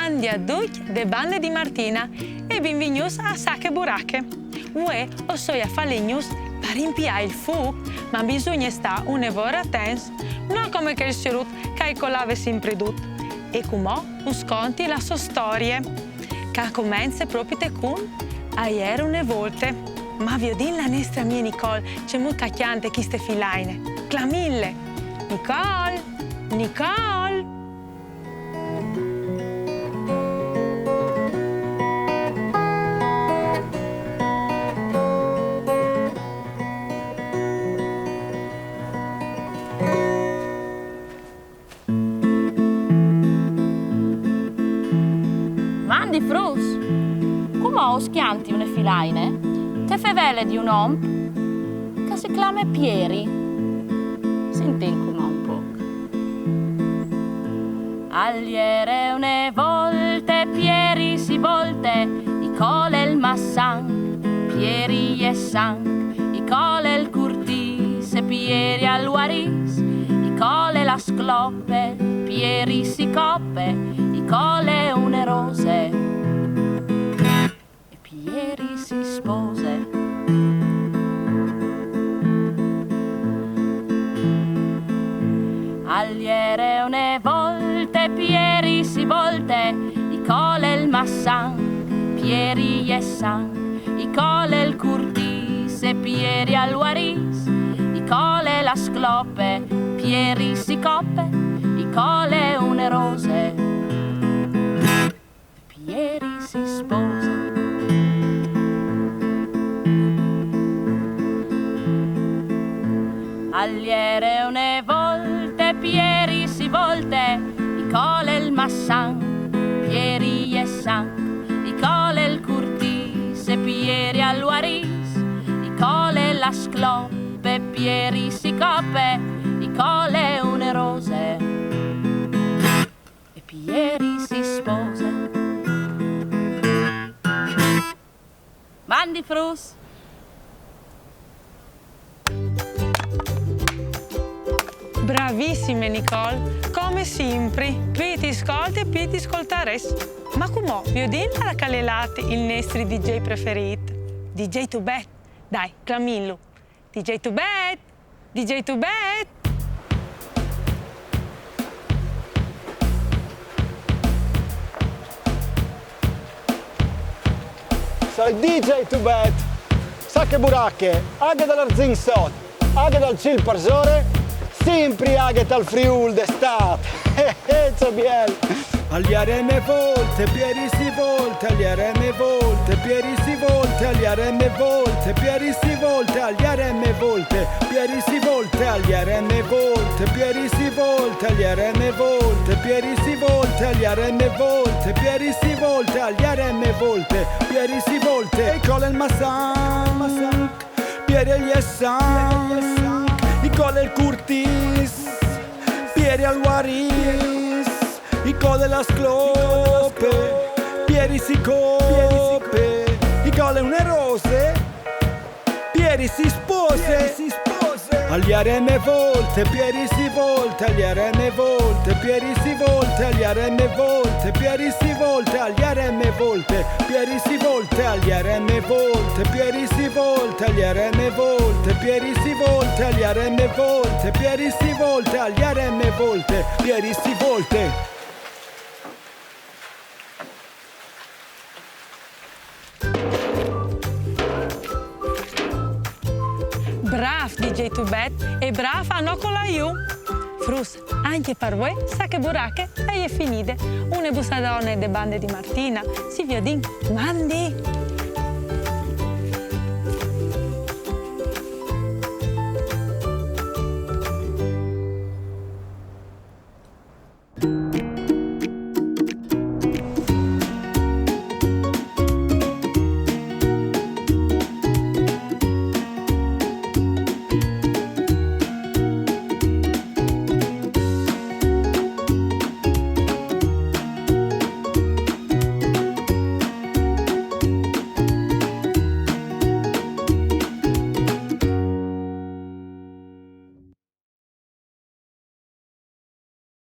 Mandi a tutti de bande di Martina e benvenuti a Sacche Buracche. Ue o sono a fare news per rimpiare il fuoco, ma bisogna stare un'ora attenti, non come che il cerut che colava sempre tutto. E come us conti la sua storia, che comincia proprio con ieri una volta. Ma vi ho detto la nostra mia Nicole, c'è molto cacchiante queste filaine. Clamille! Nicole! Nicole! Mandi frus, come ho schianti une filaine? Te fevele di un om che si chiama Pieri. Senti come un po'. Agliere une volte Pieri si volte, i cole il massan, Pieri e san, i cole il curtise, Pieri al waris, i cole la scloppe, Pieri si coppe, i cole une rose. E Pieri si spose. Agliere une volte Pieri si volte, i cole il massan, Pieri e san, i cole il curtise, Pieri al waris, i cole la scloppe, Pieri si coppe, i cole une rose. Pieri si sposa. Agliere une volte Pieri si volte, i cole il massan, Pieri e san, i cole il curtise, Pieri al waris, i cole la scloppe, Pieri si coppe, i cole une rose. E Pieri si sposa. Mandi frus. Bravissime Nicole, come sempre, più ti ascolti e più ti ascoltares. Ma come vi ho detto alla calelate il nostro DJ preferito? DJ to bet. Dai, clamillo. DJ to bet. DJ to bet. Sei DJ to bet. Sacche buracche, anche dall'Arzinsot, anche dal Cil Parsore, sempre anche dal Friul d'estate. C'è bien. Agli aremme volte, Pieri si volta, agli aremme volte, Pieri si volta, agli aremme volte, Pieri si volta, agli aremme volte, Pieri si volta, agli aremme volte, Pieri si volta, agli aremme volte, Pieri si volta, agli aremme volte, Pieri si volta, agli aremme volte, Pieri si volta, e cola il massan, Pieri e gli essan, i cola il curtis, Pieri al waris, i cole la sclope, Pieri si coppe, i cole une rose, Pieri si spose, agli aremme volte, Pieri si volta, agli aremme volte, Pieri si volta, agli aremme volte, Pieri si volta, agli aremme volte, Pieri si volta, agli aremme volte, Pieri si volta, agli aremme volte, Pieri si volta, agli aremme volte, Pieri si volta, agli aremme volte, Pieri si volte. Brav DJ to bet e brav a Nocola You. Frus, anche per voi, Sacche Buracche è finita. Una bussadone de bande di Martina, si viodin, mandi!